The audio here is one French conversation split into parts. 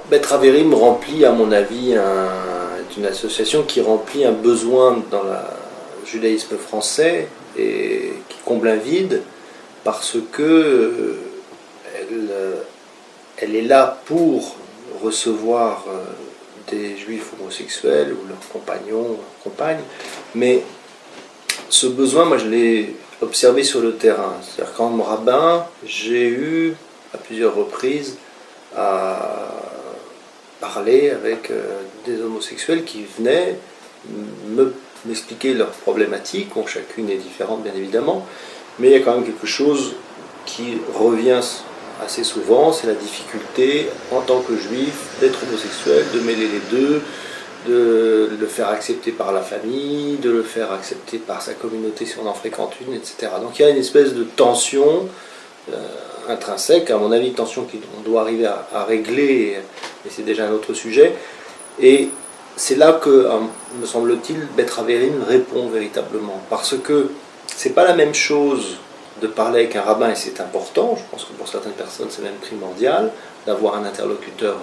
Bet Haverim remplit, à mon avis, est une association qui remplit un besoin dans le judaïsme français et qui comble un vide parce que elle est là pour recevoir des juifs homosexuels ou leurs compagnons, leurs compagnes, mais ce besoin, moi je l'ai observé sur le terrain. C'est-à-dire qu'en rabbin, j'ai eu à plusieurs reprises à parler avec des homosexuels qui venaient m'expliquer leurs problématiques, dont chacune est différente bien évidemment, mais il y a quand même quelque chose qui revient assez souvent, c'est la difficulté en tant que juif d'être homosexuel, de mêler les deux, de le faire accepter par la famille, de le faire accepter par sa communauté si on en fréquente une, etc. Donc il y a une espèce de tension intrinsèque, à mon avis, tension qu'on doit arriver à régler, mais c'est déjà un autre sujet. Et c'est là que, me semble-t-il, Bet Haverim répond véritablement. Parce que c'est pas la même chose de parler avec un rabbin, et c'est important, je pense que pour certaines personnes c'est même primordial, d'avoir un interlocuteur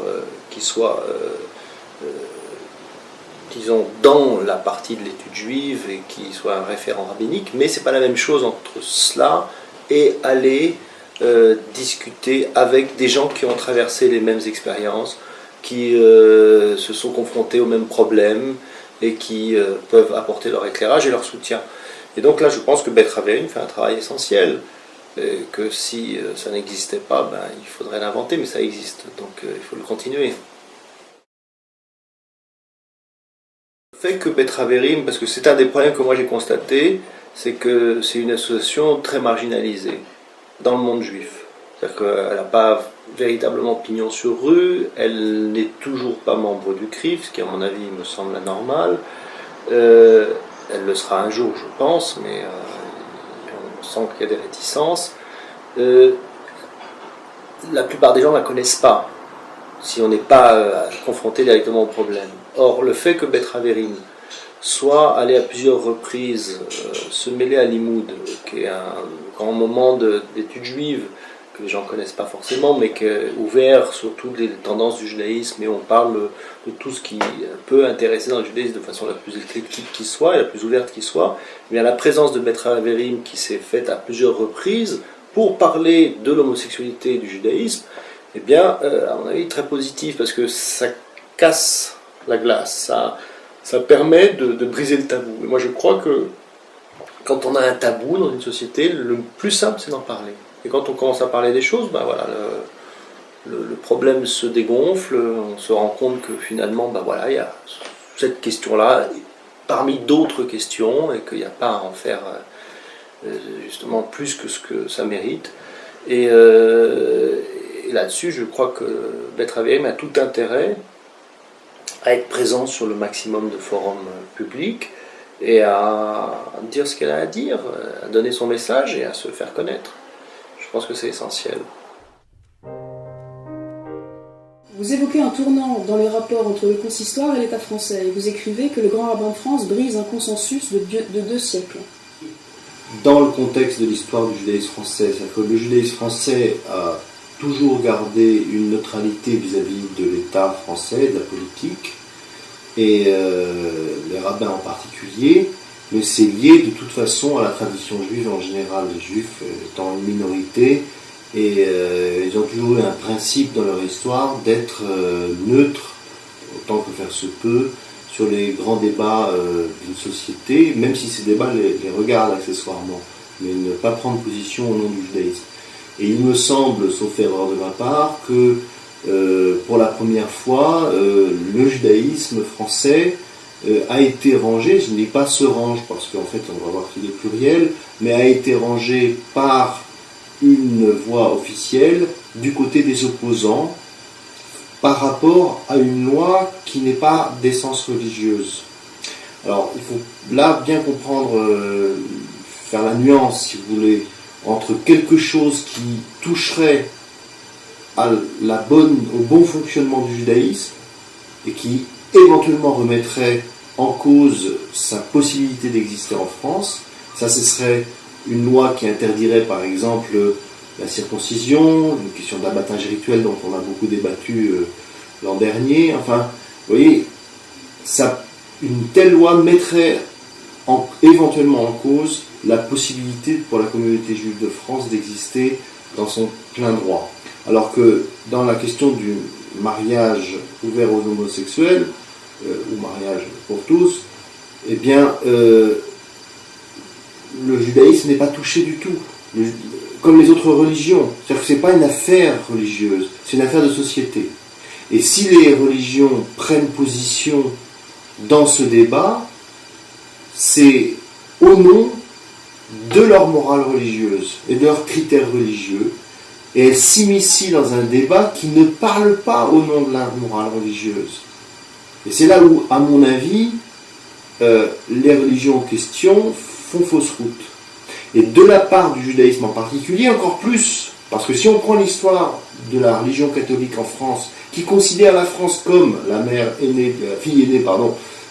qui soit, disons, dans la partie de l'étude juive et qui soit un référent rabbinique, mais c'est pas la même chose entre cela et aller discuter avec des gens qui ont traversé les mêmes expériences, qui se sont confrontés aux mêmes problèmes et qui peuvent apporter leur éclairage et leur soutien. Et donc là, je pense que Bet Haverim fait un travail essentiel, que si ça n'existait pas, il faudrait l'inventer, mais ça existe, donc il faut le continuer. Le fait que Bet Haverim, parce que c'est un des problèmes que moi j'ai constaté, c'est que c'est une association très marginalisée dans le monde juif. C'est-à-dire qu'elle n'a pas véritablement pignon sur rue, elle n'est toujours pas membre du CRIF, ce qui à mon avis me semble anormal. Elle le sera un jour, je pense, mais on sent qu'il y a des réticences. La plupart des gens ne la connaissent pas, si on n'est pas confronté directement au problème. Or, le fait que Bet Haverim soit allé à plusieurs reprises se mêler à Limoud, qui est un grand moment d'études juives, que les gens ne connaissent pas forcément, mais qui est ouvert sur toutes les tendances du judaïsme, et on parle de tout ce qui peut intéresser dans le judaïsme de façon la plus éclectique qui soit, et la plus ouverte qui soit. Eh bien, la présence de Bet Haverim qui s'est faite à plusieurs reprises pour parler de l'homosexualité et du judaïsme, eh bien, à mon avis, très positif, parce que ça casse la glace, ça permet de briser le tabou. Et moi, je crois que quand on a un tabou dans une société, le plus simple, c'est d'en parler. Et quand on commence à parler des choses, le problème se dégonfle, on se rend compte que finalement, il y a cette question-là, parmi d'autres questions, et qu'il n'y a pas à en faire justement plus que ce que ça mérite. Et là-dessus, je crois que Bet Haverim a tout intérêt à être présent sur le maximum de forums publics et à dire ce qu'elle a à dire, à donner son message et à se faire connaître. Je pense que c'est essentiel. Vous évoquez un tournant dans les rapports entre le consistoire et l'État français, et vous écrivez que le grand rabbin de France brise un consensus de 2 siècles. Dans le contexte de l'histoire du judaïsme français, c'est-à-dire que le judaïsme français a toujours gardé une neutralité vis-à-vis de l'État français, de la politique, et les rabbins en particulier, mais c'est lié de toute façon à la tradition juive en général, les juifs étant une minorité, et ils ont toujours eu un principe dans leur histoire d'être neutres, autant que faire se peut, sur les grands débats d'une société, même si ces débats les regardent accessoirement, mais ne pas prendre position au nom du judaïsme. Et il me semble, sauf erreur de ma part, que pour la première fois, le judaïsme français a été rangé, je ne dis pas se range, parce qu'en fait on va voir qu'il est pluriel, mais a été rangé par une voix officielle du côté des opposants par rapport à une loi qui n'est pas d'essence religieuse. Alors il faut là bien comprendre, faire la nuance si vous voulez, entre quelque chose qui toucherait à au bon fonctionnement du judaïsme et qui éventuellement remettrait en cause sa possibilité d'exister en France. Ça, ce serait une loi qui interdirait par exemple la circoncision, une question d'abattage rituel dont on a beaucoup débattu l'an dernier. Enfin, vous voyez, une telle loi mettrait éventuellement en cause la possibilité pour la communauté juive de France d'exister dans son plein droit. Alors que dans la question du mariage ouvert aux homosexuels, ou mariage pour tous, eh bien, le judaïsme n'est pas touché du tout, comme les autres religions. C'est-à-dire que ce n'est pas une affaire religieuse, c'est une affaire de société. Et si les religions prennent position dans ce débat, c'est au nom de leur morale religieuse et de leurs critères religieux, et elles s'immiscent dans un débat qui ne parle pas au nom de la morale religieuse. Et c'est là où, à mon avis, les religions en question font fausse route. Et de la part du judaïsme en particulier, encore plus, parce que si on prend l'histoire de la religion catholique en France, qui considère la France comme la fille aînée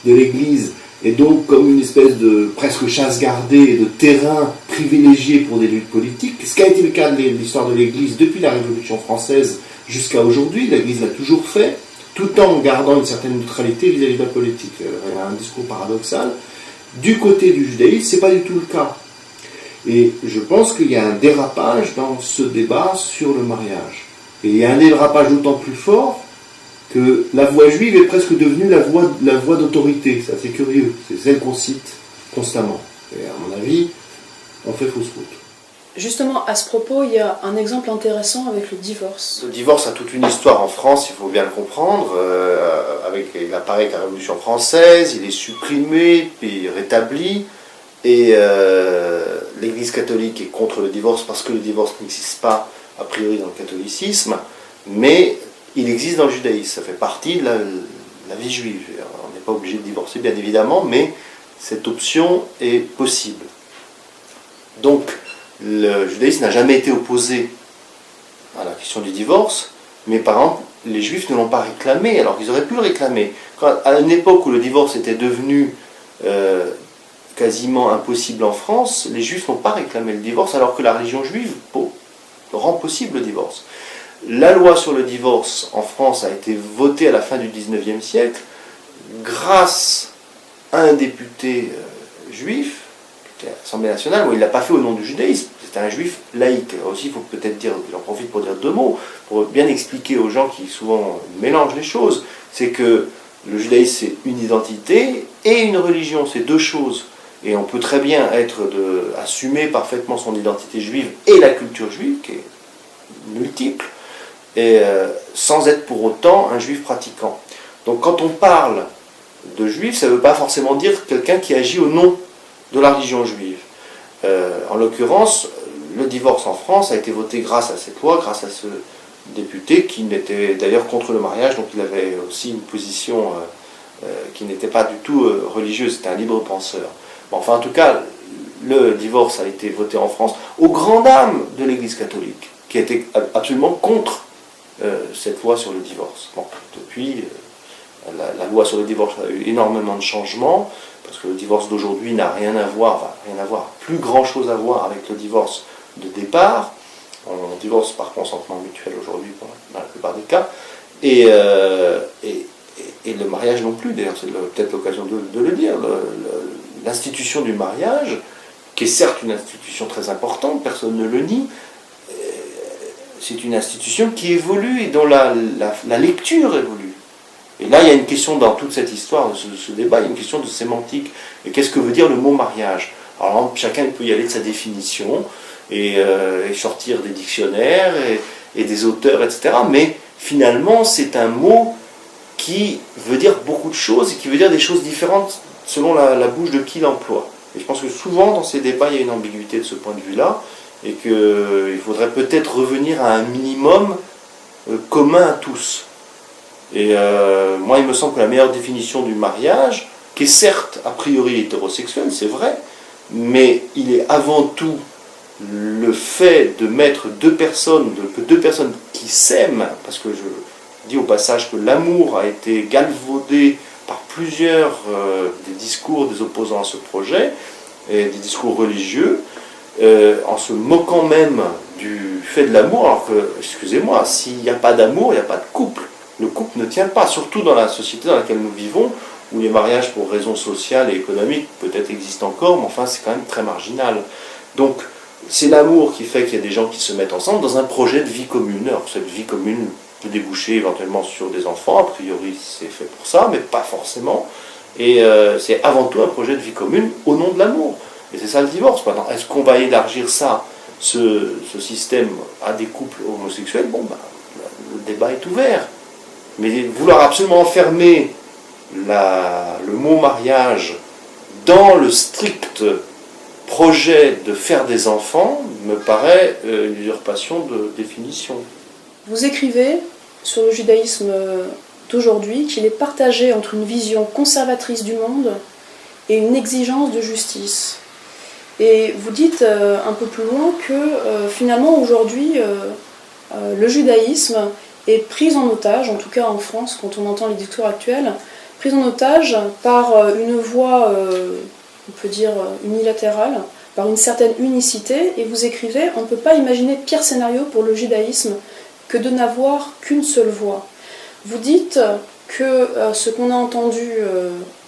de l'Église, et donc comme une espèce de presque chasse gardée, de terrain privilégié pour des luttes politiques, ce qui a été le cas de l'histoire de l'Église depuis la Révolution française jusqu'à aujourd'hui. L'Église l'a toujours fait, tout en gardant une certaine neutralité vis-à-vis de la politique. Il y a un discours paradoxal. Du côté du judaïsme, ce n'est pas du tout le cas. Et je pense qu'il y a un dérapage dans ce débat sur le mariage. Et il y a un dérapage d'autant plus fort que la voix juive est presque devenue la voix d'autorité. C'est assez curieux. C'est celle qu'on cite constamment. Et à mon avis, on fait fausse route. Justement, à ce propos, il y a un exemple intéressant avec le divorce. Le divorce a toute une histoire en France, il faut bien le comprendre. Il apparaît avec la Révolution française, il est supprimé, puis rétabli. Et l'Église catholique est contre le divorce parce que le divorce n'existe pas, a priori, dans le catholicisme, mais il existe dans le judaïsme. Ça fait partie de la vie juive. On n'est pas obligé de divorcer, bien évidemment, mais cette option est possible. Donc, le judaïsme n'a jamais été opposé à la question du divorce, mais par exemple, les juifs ne l'ont pas réclamé, alors qu'ils auraient pu le réclamer. À une époque où le divorce était devenu quasiment impossible en France, les juifs n'ont pas réclamé le divorce, alors que la religion juive rend possible le divorce. La loi sur le divorce en France a été votée à la fin du XIXe siècle grâce à un député juif, à l'Assemblée nationale, où il ne l'a pas fait au nom du judaïsme. C'était un juif laïque. Alors aussi, il faut peut-être dire, j'en profite pour dire deux mots, pour bien expliquer aux gens qui souvent mélangent les choses. C'est que le judaïsme, c'est une identité et une religion, c'est deux choses. Et on peut très bien assumer parfaitement son identité juive et la culture juive, qui est multiple, et sans être pour autant un juif pratiquant. Donc quand on parle de juif, ça ne veut pas forcément dire quelqu'un qui agit au nom de la religion juive. En l'occurrence, le divorce en France a été voté grâce à cette loi, grâce à ce député qui n'était d'ailleurs contre le mariage, donc il avait aussi une position qui n'était pas du tout religieuse, c'était un libre penseur. Bon, enfin, en tout cas, le divorce a été voté en France aux grandes dames de l'Église catholique, qui était absolument contre cette loi sur le divorce. Bon, depuis, la loi sur le divorce a eu énormément de changements, parce que le divorce d'aujourd'hui n'a rien à voir, plus grand chose à voir avec le divorce de départ. On divorce par consentement mutuel aujourd'hui, dans la plupart des cas, et le mariage non plus, d'ailleurs, c'est peut-être l'occasion de le dire. L'institution du mariage, qui est certes une institution très importante, personne ne le nie, c'est une institution qui évolue et dont la lecture évolue. Et là, il y a une question dans toute cette histoire, ce débat, il y a une question de sémantique. Et qu'est-ce que veut dire le mot mariage? Alors, chacun peut y aller de sa définition et sortir des dictionnaires et des auteurs, etc. Mais finalement, c'est un mot qui veut dire beaucoup de choses et qui veut dire des choses différentes selon la bouche de qui l'emploie. Et je pense que souvent, dans ces débats, il y a une ambiguïté de ce point de vue-là et qu'il faudrait peut-être revenir à un minimum commun à tous. Et moi, il me semble que la meilleure définition du mariage, qui est certes a priori hétérosexuel, c'est vrai, mais il est avant tout le fait de mettre deux personnes qui s'aiment, parce que je dis au passage que l'amour a été galvaudé par plusieurs des discours des opposants à ce projet, et des discours religieux, en se moquant même du fait de l'amour, alors que, excusez-moi, s'il n'y a pas d'amour, il n'y a pas de couple. Le couple ne tient pas, surtout dans la société dans laquelle nous vivons, où les mariages pour raisons sociales et économiques peut-être existent encore, mais enfin c'est quand même très marginal. Donc c'est l'amour qui fait qu'il y a des gens qui se mettent ensemble dans un projet de vie commune. Alors cette vie commune peut déboucher éventuellement sur des enfants, a priori c'est fait pour ça, mais pas forcément. Et c'est avant tout un projet de vie commune au nom de l'amour. Et c'est ça le divorce. Maintenant, est-ce qu'on va élargir ça, ce système, à des couples homosexuels? Bon, le débat est ouvert. Mais vouloir absolument enfermer le mot mariage dans le strict projet de faire des enfants me paraît une usurpation de définition. Vous écrivez sur le judaïsme d'aujourd'hui qu'il est partagé entre une vision conservatrice du monde et une exigence de justice. Et vous dites un peu plus loin que finalement aujourd'hui le judaïsme est pris en otage, en tout cas en France quand on entend les discours actuels, pris en otage par une voie, on peut dire unilatérale, par une certaine unicité, et vous écrivez, on ne peut pas imaginer pire scénario pour le judaïsme que de n'avoir qu'une seule voix. Vous dites que ce qu'on a entendu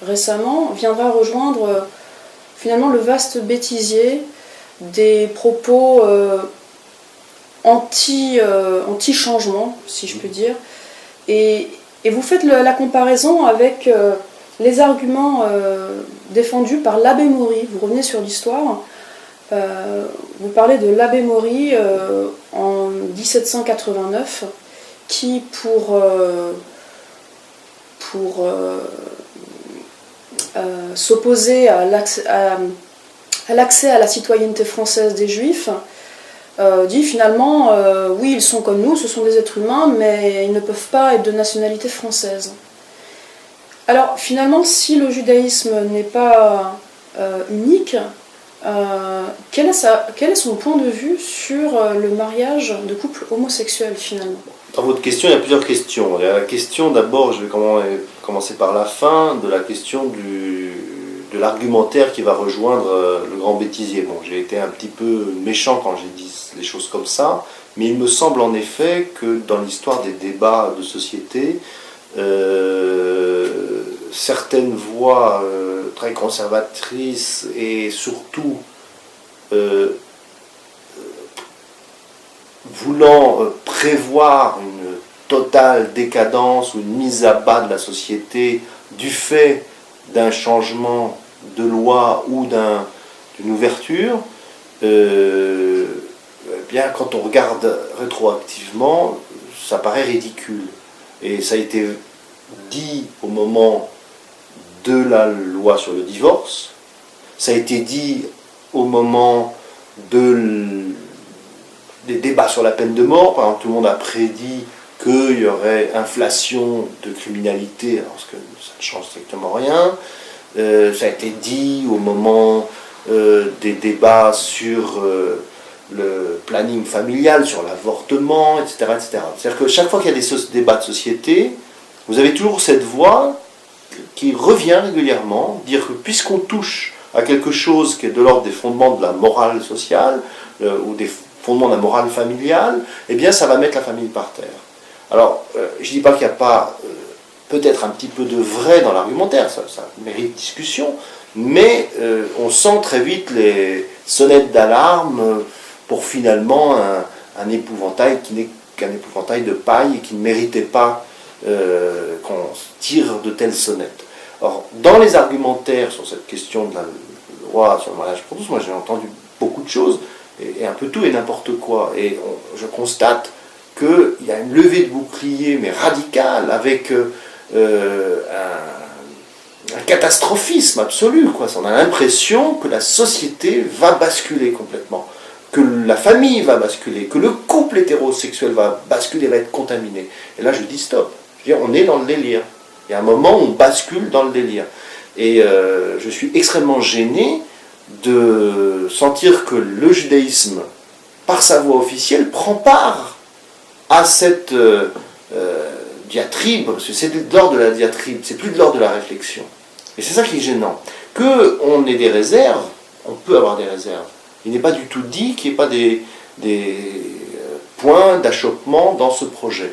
récemment viendra rejoindre finalement le vaste bêtisier des propos anti-changement, si je peux dire, et vous faites la comparaison avec les arguments défendus par l'abbé Maury. Vous revenez sur l'histoire, vous parlez de l'abbé Maury en 1789, qui pour s'opposer à l'accès à la citoyenneté française des Juifs, dit finalement, oui, ils sont comme nous, ce sont des êtres humains, mais ils ne peuvent pas être de nationalité française. Alors finalement, si le judaïsme n'est pas unique, quel est son point de vue sur le mariage de couples homosexuels finalement? Dans votre question, il y a plusieurs questions. Il y a la question, d'abord, je vais commencer par la fin, de la question de l'argumentaire qui va rejoindre le grand bêtisier. Bon, j'ai été un petit peu méchant quand j'ai dit les choses comme ça, mais il me semble en effet que dans l'histoire des débats de société, certaines voix très conservatrices et surtout voulant prévoir une totale décadence ou une mise à bas de la société du fait d'un changement de loi ou d'une ouverture, bien quand on regarde rétroactivement, ça paraît ridicule. Et ça a été dit au moment de la loi sur le divorce, ça a été dit au moment des débats sur la peine de mort. Par exemple, tout le monde a prédit qu'il y aurait inflation de criminalité, alors que ça ne change strictement rien. Ça a été dit au moment des débats sur le planning familial, sur l'avortement, etc., etc. C'est-à-dire que chaque fois qu'il y a des débats de société, vous avez toujours cette voix qui revient régulièrement, dire que puisqu'on touche à quelque chose qui est de l'ordre des fondements de la morale sociale, ou des fondements de la morale familiale, eh bien ça va mettre la famille par terre. Alors, je ne dis pas qu'il n'y a pas peut-être un petit peu de vrai dans l'argumentaire, ça mérite discussion, mais on sent très vite les sonnettes d'alarme pour finalement un épouvantail qui n'est qu'un épouvantail de paille et qui ne méritait pas qu'on tire de telles sonnettes. Or, dans les argumentaires sur cette question de la loi sur le mariage pour tous, moi j'ai entendu beaucoup de choses, et un peu tout et n'importe quoi, et je constate qu'il y a une levée de bouclier, mais radicale, avec un catastrophisme absolu, quoi. On a l'impression que la société va basculer complètement, que la famille va basculer, que le couple hétérosexuel va basculer, va être contaminé. Et là je dis stop. Je veux dire, on est dans le délire. Il y a un moment où on bascule dans le délire. Et je suis extrêmement gêné de sentir que le judaïsme, par sa voix officielle, prend part à cette diatribe, c'est de l'ordre de la diatribe, c'est plus de l'ordre de la réflexion. Et c'est ça qui est gênant. Qu'on ait des réserves, on peut avoir des réserves. Il n'est pas du tout dit qu'il n'y ait pas des points d'achoppement dans ce projet.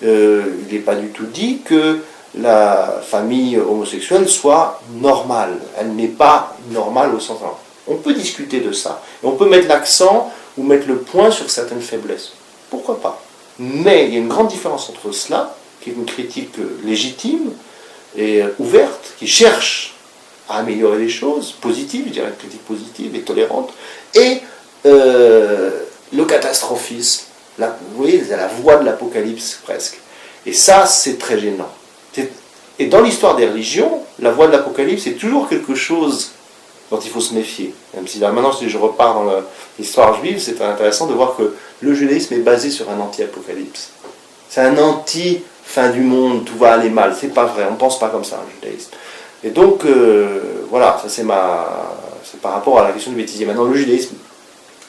Il n'est pas du tout dit que la famille homosexuelle soit normale. Elle n'est pas normale au sens... On peut discuter de ça. Et on peut mettre l'accent ou mettre le point sur certaines faiblesses. Pourquoi pas? Mais il y a une grande différence entre cela, qui est une critique légitime et ouverte, qui cherche à améliorer les choses, positive, je dirais une critique positive et tolérante, et le catastrophisme. Là, vous voyez, c'est la voie de l'apocalypse presque. Et ça, c'est très gênant. Et dans l'histoire des religions, la voie de l'apocalypse est toujours quelque chose dont il faut se méfier. Même si là, maintenant, si je repars dans l'histoire juive, c'est intéressant de voir que le judaïsme est basé sur un anti-apocalypse. C'est un anti-fin du monde, tout va aller mal. C'est pas vrai, on ne pense pas comme ça, le judaïsme. Et donc, voilà, ça c'est par rapport à la question du bêtisier. Maintenant, le judaïsme,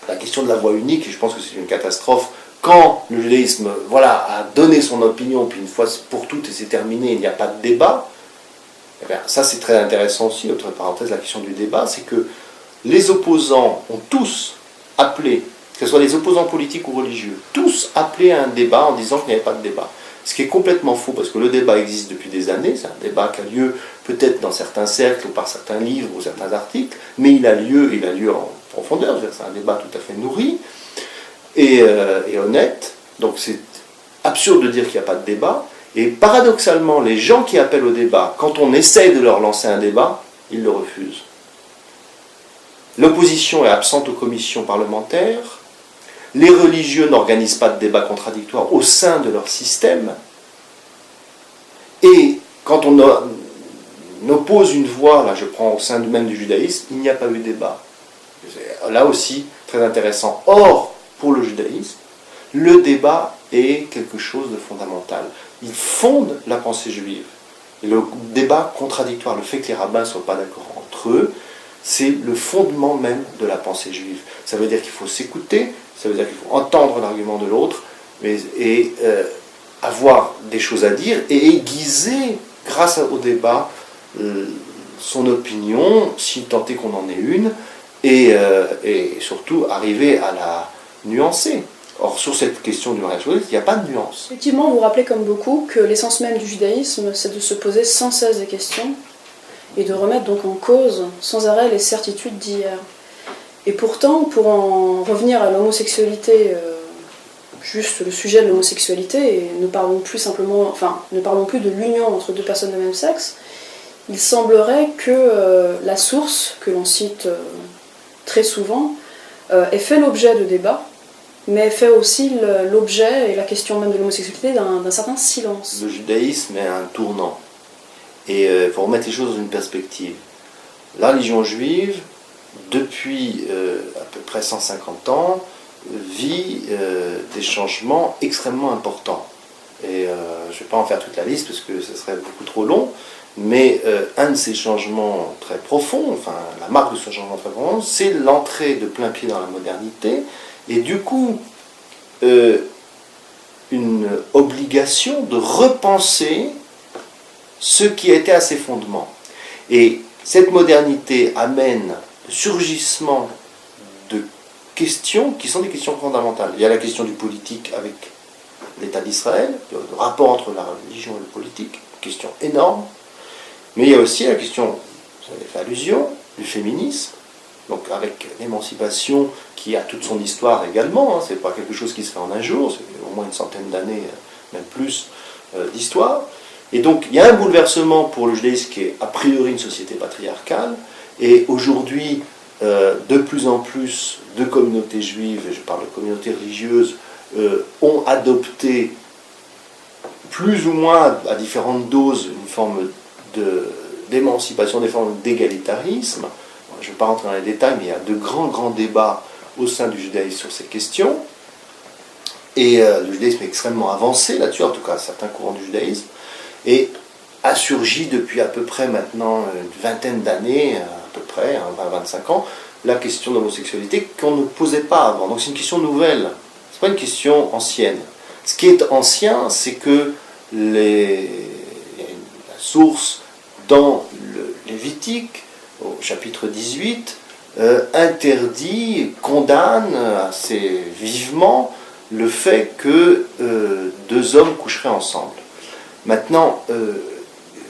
la question de la voie unique, et je pense que c'est une catastrophe, quand le judaïsme a donné son opinion, puis une fois pour toutes et c'est terminé, il n'y a pas de débat, eh bien, ça c'est très intéressant aussi, autre parenthèse, la question du débat, c'est que les opposants ont tous appelé, que ce soit les opposants politiques ou religieux, tous appelé à un débat en disant qu'il n'y avait pas de débat. Ce qui est complètement faux, parce que le débat existe depuis des années, c'est un débat qui a lieu peut-être dans certains cercles ou par certains livres ou certains articles, mais il a lieu en profondeur, c'est un débat tout à fait nourri et honnête, donc c'est absurde de dire qu'il n'y a pas de débat, et paradoxalement, les gens qui appellent au débat, quand on essaye de leur lancer un débat, ils le refusent. L'opposition est absente aux commissions parlementaires, les religieux n'organisent pas de débat contradictoire au sein de leur système, et quand on oppose une voix, là je prends au sein même du judaïsme, il n'y a pas eu de débat. Là aussi, très intéressant. Or, pour le judaïsme, le débat est quelque chose de fondamental. Il fonde la pensée juive. Et le débat contradictoire, le fait que les rabbins ne soient pas d'accord entre eux, c'est le fondement même de la pensée juive. Ça veut dire qu'il faut s'écouter, ça veut dire qu'il faut entendre l'argument de l'autre, et avoir des choses à dire, et aiguiser, grâce au débat, son opinion, si tant est qu'on en ait une, et surtout arriver à la nuancer. Or, sur cette question du mariage il n'y a pas de nuance. Effectivement, vous rappelez comme beaucoup que l'essence même du judaïsme, c'est de se poser sans cesse des questions et de remettre donc en cause sans arrêt les certitudes d'hier. Et pourtant, pour en revenir à l'homosexualité, juste le sujet de l'homosexualité, et ne parlons plus de l'union entre deux personnes de même sexe, il semblerait que la source que l'on cite très souvent ait fait l'objet de débats, mais fait aussi l'objet et la question même de l'homosexualité d'un certain silence. Le judaïsme est un tournant. Et il faut remettre les choses dans une perspective. La religion juive, depuis à peu près 150 ans, vit des changements extrêmement importants. Et je ne vais pas en faire toute la liste parce que ce serait beaucoup trop long, mais un de ces changements très profonds, enfin la marque de ce changement très profond, c'est l'entrée de plein pied dans la modernité, et du coup, une obligation de repenser ce qui était à ses fondements. Et cette modernité amène le surgissement de questions qui sont des questions fondamentales. Il y a la question du politique avec l'État d'Israël, le rapport entre la religion et le politique, question énorme. Mais il y a aussi la question, vous avez fait allusion, du féminisme, donc avec l'émancipation qui a toute son histoire également, hein, c'est pas quelque chose qui se fait en un jour, c'est au moins une centaine d'années, même plus, d'histoire. Et donc il y a un bouleversement pour le judaïsme qui est a priori une société patriarcale, et aujourd'hui, de plus en plus de communautés juives, et je parle de communautés religieuses, ont adopté plus ou moins à différentes doses une forme d'émancipation, des formes d'égalitarisme. Je ne vais pas rentrer dans les détails, mais il y a de grands débats au sein du judaïsme sur ces questions. Et le judaïsme est extrêmement avancé là-dessus, en tout cas certains courants du judaïsme, et a surgi depuis à peu près maintenant une vingtaine d'années, à peu près, 20-25 ans, la question de l'homosexualité qu'on ne posait pas avant. Donc c'est une question nouvelle, ce n'est pas une question ancienne. Ce qui est ancien, c'est que la source dans le Lévitique, au chapitre 18, interdit, condamne assez vivement le fait que deux hommes coucheraient ensemble. Maintenant,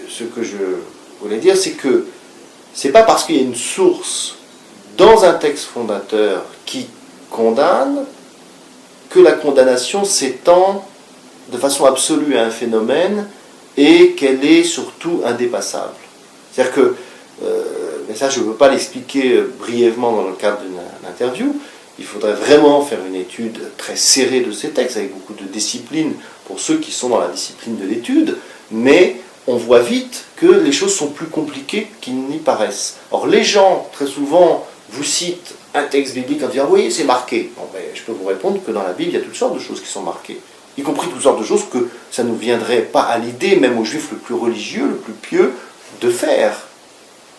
ce que je voulais dire, c'est que c'est pas parce qu'il y a une source dans un texte fondateur qui condamne que la condamnation s'étend de façon absolue à un phénomène et qu'elle est surtout indépassable. C'est-à-dire que, mais ça je ne peux pas l'expliquer brièvement dans le cadre d'une interview, il faudrait vraiment faire une étude très serrée de ces textes, avec beaucoup de discipline pour ceux qui sont dans la discipline de l'étude, mais on voit vite que les choses sont plus compliquées qu'ils n'y paraissent. Or les gens, très souvent, vous citent un texte biblique en disant « oui, c'est marqué ». Bon, ben, je peux vous répondre que dans la Bible, il y a toutes sortes de choses qui sont marquées, y compris toutes sortes de choses que ça ne viendrait pas à l'idée, même aux juifs le plus religieux, le plus pieux, de faire.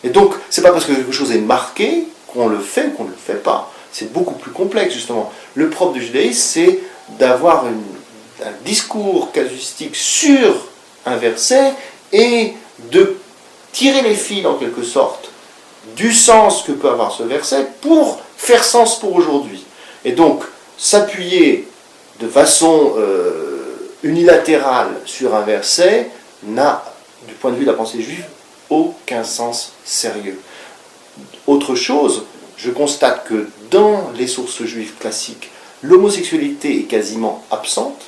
Et donc, c'est pas parce que quelque chose est marqué qu'on le fait ou qu'on ne le fait pas. C'est beaucoup plus complexe, justement. Le propre du judaïsme, c'est d'avoir un discours casuistique sur un verset et de tirer les fils, en quelque sorte, du sens que peut avoir ce verset pour faire sens pour aujourd'hui. Et donc, s'appuyer de façon unilatérale sur un verset n'a, du point de vue de la pensée juive, aucun sens sérieux. Autre chose, je constate que dans les sources juives classiques, l'homosexualité est quasiment absente.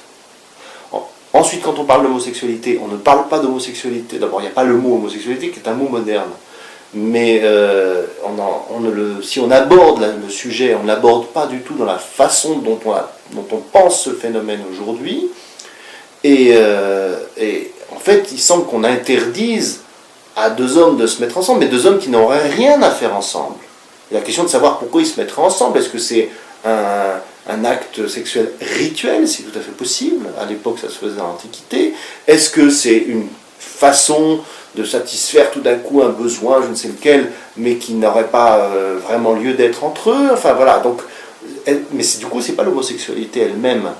Ensuite, quand on parle d'homosexualité, on ne parle pas d'homosexualité. D'abord, il n'y a pas le mot homosexualité qui est un mot moderne. Mais si on aborde le sujet, on ne l'aborde pas du tout dans la façon dont on pense ce phénomène aujourd'hui. Et en fait, il semble qu'on interdise à deux hommes de se mettre ensemble, mais deux hommes qui n'auraient rien à faire ensemble. Et la question de savoir pourquoi ils se mettraient ensemble, est-ce que c'est un acte sexuel rituel, c'est tout à fait possible, à l'époque ça se faisait dans l'Antiquité, est-ce que c'est une façon de satisfaire tout d'un coup un besoin, je ne sais lequel, mais qui n'aurait pas vraiment lieu d'être entre eux, enfin voilà, donc, mais du coup c'est pas l'homosexualité elle-même.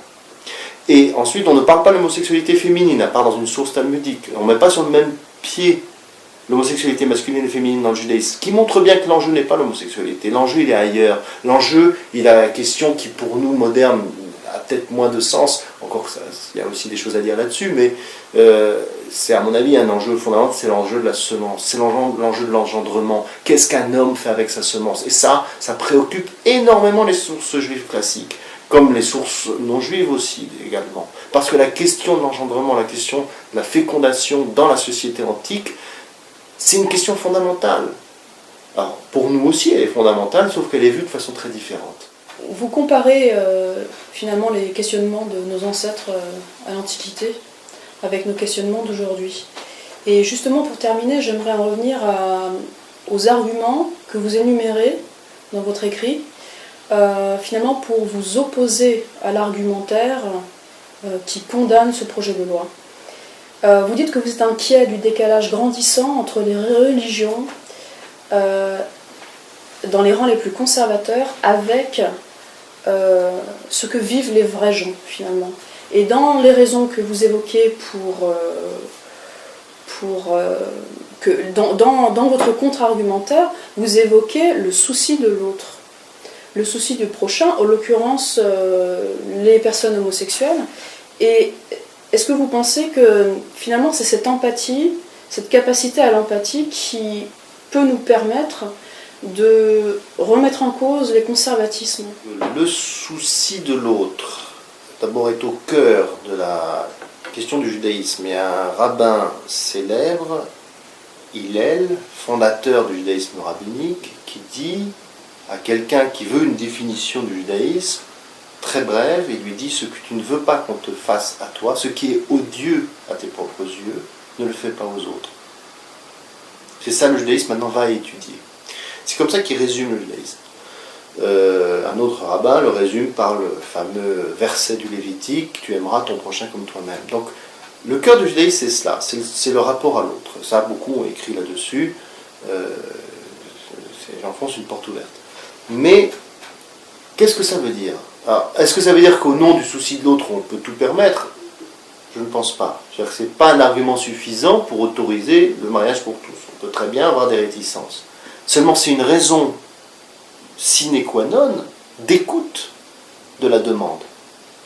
Et ensuite on ne parle pas de l'homosexualité féminine, à part dans une source talmudique, on ne met pas sur le même pied l'homosexualité masculine et féminine dans le judaïsme, qui montre bien que l'enjeu n'est pas l'homosexualité, l'enjeu il est ailleurs, l'enjeu il a la question qui pour nous modernes a peut-être moins de sens, encore il y a aussi des choses à dire là-dessus, mais c'est à mon avis un enjeu fondamental, c'est l'enjeu de la semence, c'est l'enjeu de l'engendrement, qu'est-ce qu'un homme fait avec sa semence, et ça préoccupe énormément les sources juives classiques, comme les sources non juives aussi également, parce que la question de l'engendrement, la question de la fécondation dans la société antique, c'est une question fondamentale. Alors, pour nous aussi, elle est fondamentale, sauf qu'elle est vue de façon très différente. Vous comparez finalement les questionnements de nos ancêtres à l'Antiquité avec nos questionnements d'aujourd'hui. Et justement, pour terminer, j'aimerais en revenir aux arguments que vous énumérez dans votre écrit, finalement pour vous opposer à l'argumentaire qui condamne ce projet de loi. Vous dites que vous êtes inquiet du décalage grandissant entre les religions dans les rangs les plus conservateurs avec ce que vivent les vrais gens finalement. Et dans les raisons que vous évoquez dans votre contre-argumentaire, vous évoquez le souci de l'autre, le souci du prochain, en l'occurrence les personnes homosexuelles. Et est-ce que vous pensez que finalement c'est cette empathie, cette capacité à l'empathie qui peut nous permettre de remettre en cause les conservatismes? Le souci de l'autre, d'abord, est au cœur de la question du judaïsme. Il y a un rabbin célèbre, Hillel, fondateur du judaïsme rabbinique, qui dit à quelqu'un qui veut une définition du judaïsme, très brève, il lui dit: ce que tu ne veux pas qu'on te fasse à toi, ce qui est odieux à tes propres yeux, ne le fais pas aux autres. C'est ça le judaïsme maintenant va étudier. C'est comme ça qu'il résume le judaïsme. Un autre rabbin le résume par le fameux verset du Lévitique: tu aimeras ton prochain comme toi-même. Donc le cœur du judaïsme c'est cela, c'est le rapport à l'autre. Ça, beaucoup ont écrit là-dessus. J'enfonce une porte ouverte. Mais qu'est-ce que ça veut dire? Alors, est-ce que ça veut dire qu'au nom du souci de l'autre, on peut tout permettre? Je ne pense pas. C'est-à-dire que ce n'est pas un argument suffisant pour autoriser le mariage pour tous. On peut très bien avoir des réticences. Seulement, c'est une raison sine qua non d'écoute de la demande.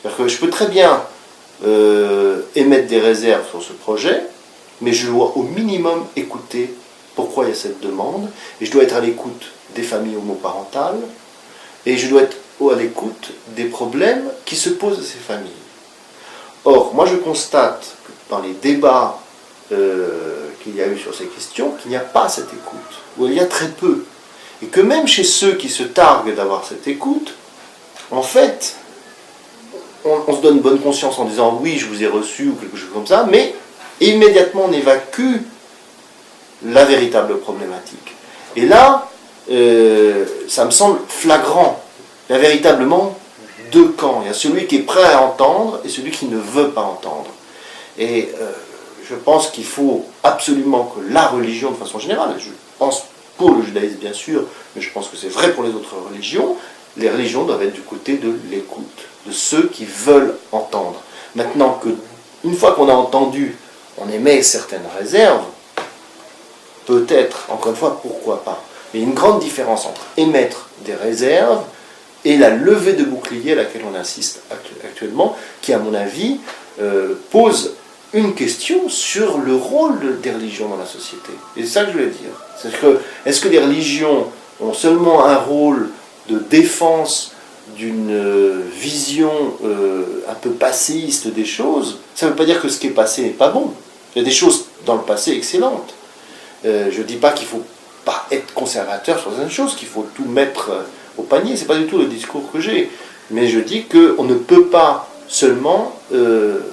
C'est-à-dire que je peux très bien émettre des réserves sur ce projet, mais je dois au minimum écouter pourquoi il y a cette demande, et je dois être à l'écoute des familles homoparentales, et je dois être à l'écoute des problèmes qui se posent à ces familles. Or, moi je constate que dans les débats qu'il y a eu sur ces questions, qu'il n'y a pas cette écoute, ou il y a très peu. Et que même chez ceux qui se targuent d'avoir cette écoute, en fait, on se donne bonne conscience en disant oui, je vous ai reçu ou quelque chose comme ça, mais immédiatement on évacue la véritable problématique. Et là, ça me semble flagrant. Il y a véritablement deux camps. Il y a celui qui est prêt à entendre et celui qui ne veut pas entendre. Et je pense qu'il faut absolument que la religion, de façon générale, je pense pour le judaïsme bien sûr, mais je pense que c'est vrai pour les autres religions, les religions doivent être du côté de l'écoute, de ceux qui veulent entendre. Maintenant une fois qu'on a entendu, on émet certaines réserves, peut-être, encore une fois, pourquoi pas. Mais il y a une grande différence entre émettre des réserves et la levée de bouclier à laquelle on insiste actuellement, qui, à mon avis, pose une question sur le rôle des religions dans la société. Et c'est ça que je voulais dire. Est-ce que les religions ont seulement un rôle de défense d'une vision un peu passéiste des choses? Ça ne veut pas dire que ce qui est passé n'est pas bon. Il y a des choses dans le passé excellentes. Je ne dis pas qu'il ne faut pas être conservateur sur certaines choses, qu'il faut tout mettre au panier. Ce n'est pas du tout le discours que j'ai. Mais je dis qu'on ne peut pas seulement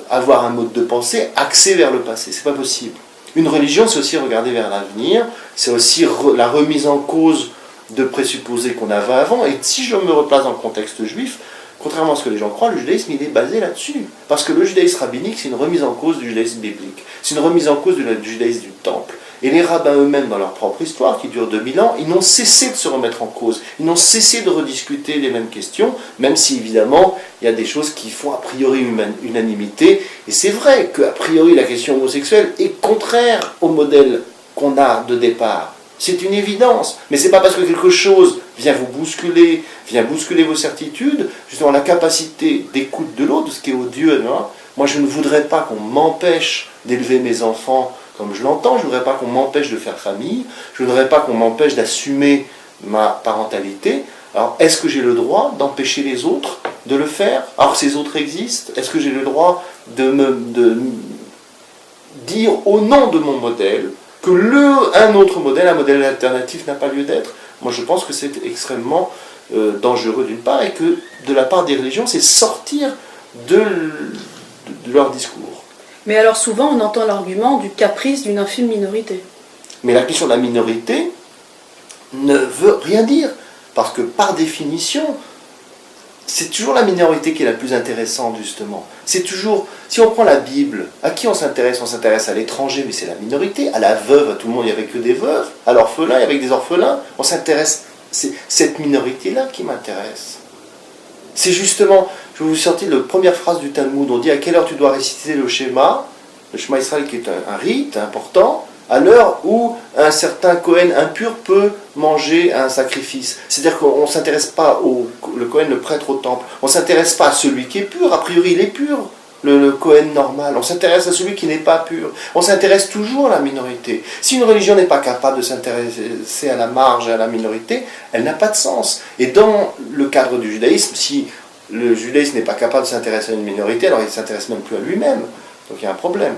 avoir un mode de pensée axé vers le passé. Ce n'est pas possible. Une religion, c'est aussi regarder vers l'avenir, c'est aussi la remise en cause de présupposés qu'on avait avant. Et si je me replace dans le contexte juif, contrairement à ce que les gens croient, le judaïsme il est basé là-dessus. Parce que le judaïsme rabbinique, c'est une remise en cause du judaïsme biblique. C'est une remise en cause du judaïsme du temple. Et les rabbins eux-mêmes, dans leur propre histoire, qui dure 2000 ans, ils n'ont cessé de se remettre en cause. Ils n'ont cessé de rediscuter les mêmes questions, même si évidemment, il y a des choses qui font a priori unanimité. Et c'est vrai qu'a priori, la question homosexuelle est contraire au modèle qu'on a de départ. C'est une évidence. Mais ce n'est pas parce que quelque chose vient vous bousculer, vient bousculer vos certitudes, justement la capacité d'écoute de l'autre, ce qui est odieux. Non ? Moi, je ne voudrais pas qu'on m'empêche d'élever mes enfants comme je l'entends, je ne voudrais pas qu'on m'empêche de faire famille, je ne voudrais pas qu'on m'empêche d'assumer ma parentalité. Alors, est-ce que j'ai le droit d'empêcher les autres de le faire? Alors, ces autres existent. Est-ce que j'ai le droit de dire au nom de mon modèle que un autre modèle, un modèle alternatif n'a pas lieu d'être? Moi, je pense que c'est extrêmement dangereux d'une part, et que de la part des religions, c'est sortir de leur discours. Mais alors souvent, on entend l'argument du caprice d'une infime minorité. Mais la question de la minorité ne veut rien dire. Parce que par définition, c'est toujours la minorité qui est la plus intéressante, justement. C'est toujours, si on prend la Bible, à qui on s'intéresse? On s'intéresse à l'étranger, mais c'est la minorité. À la veuve, à tout le monde, il n'y avait que des veuves. À l'orphelin, il y avait que des orphelins. On s'intéresse, c'est cette minorité-là qui m'intéresse. C'est justement, je vais vous sortir la première phrase du Talmud, on dit à quelle heure tu dois réciter le Shema Israël qui est un rite important, à l'heure où un certain Kohen impur peut manger un sacrifice. C'est-à-dire qu'on ne s'intéresse pas le Kohen, le prêtre au temple, on ne s'intéresse pas à celui qui est pur, a priori il est pur, le Kohen normal, on s'intéresse à celui qui n'est pas pur, on s'intéresse toujours à la minorité. Si une religion n'est pas capable de s'intéresser à la marge et à la minorité, elle n'a pas de sens. Et dans le cadre du judaïsme, si le judaïsme n'est pas capable de s'intéresser à une minorité, alors il ne s'intéresse même plus à lui-même. Donc il y a un problème.